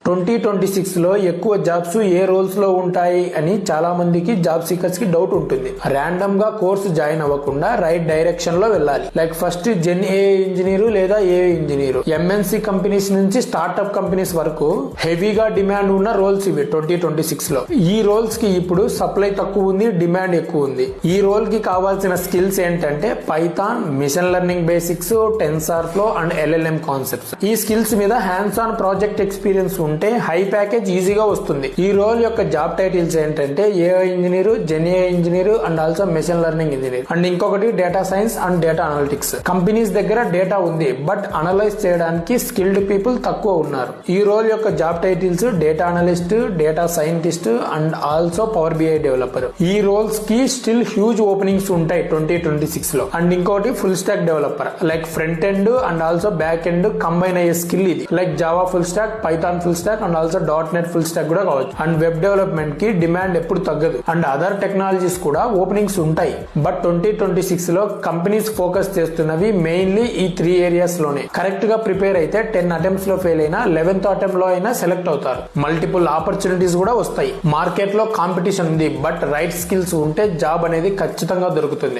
2026 లో ఎక్కువ జాబ్స్ ఏ రోల్స్ లో ఉంటాయి అని చాలా మందికి జాబ్ సీకర్స్ కి డౌట్ ఉంటుంది. ర్యాండమ్ గా కోర్సు జాయిన్ అవ్వకుండా రైట్ డైరెక్షన్ లో వెళ్ళాలి. లైక్ ఫస్ట్ జెన్ ఏ ఇంజనీర్ లేదా ఏ ఇంజనీర్, ఎంఎన్సి కంపెనీస్ నుంచి స్టార్ట్అప్ కంపెనీస్ వరకు హెవీగా డిమాండ్ ఉన్న రోల్స్ ఇవి 2026 లో. ఈ రోల్స్ కి ఇప్పుడు సప్లై తక్కువ ఉంది, డిమాండ్ ఎక్కువ ఉంది. ఈ రోల్ కి కావాల్సిన స్కిల్స్ ఏంటంటే Python, machine learning basics, TensorFlow and LLM concepts. ఈ స్కిల్స్ మీద హ్యాండ్స్ ఆన్ ప్రాజెక్ట్ ఎక్స్పీరియన్స్ ఉంటే హై ప్యాకేజ్ ఈజీగా వస్తుంది. ఈ రోల్ యొక్క జాబ్ టైటిల్స్ ఏంటంటే AI engineer, gen AI engineer and also machine learning engineer and ఇంకొకటి data science and data analytics. Companies దగ్గర డేటా ఉంది బట్ అనలైజ్ చేయడానికి స్కిల్డ్ పీపుల్ తక్కువ ఉన్నారు. ఈ రోల్ యొక్క job titles data analyst, data scientist and also power BI developer. ఈ roles కి స్టిల్ హ్యూజ్ ఓపెనింగ్స్ ఉంటాయి 2026 లో. అండ్ ఇంకోటి full stack developer, like front end and also back end combine అయ్యే స్కిల్ ఇది. Like Java full stack, Python full stack and also .NET full stack కూడా కావచ్చు. And web development కి demand ఎప్పుడు తగ్గదు. అండ్ అదర్ టెక్నాలజీస్ కూడా openings ఉంటాయి. But 2026 లో కంపెనీస్ ఫోకస్ చేస్తున్నవి మెయిన్లీ ఈ 3 ఏరియాస్ లోనే. కరెక్ట్ గా ప్రిపేర్ అయితే 10 అటెంప్ట్స్ లో ఫెయిల్ అయినా 11th అటెంప్ట్ లో అయినా సెలెక్ట్ అవుతారు. మల్టిపుల్ ఆపర్చునిటీస్ కూడా వస్తాయి. మార్కెట్ లో కాంపిటీషన్ ఉంది బట్ రైట్ స్కిల్స్ ఉంటే జాబ్ అనేది ఖచ్చితంగా దొరుకుతుంది.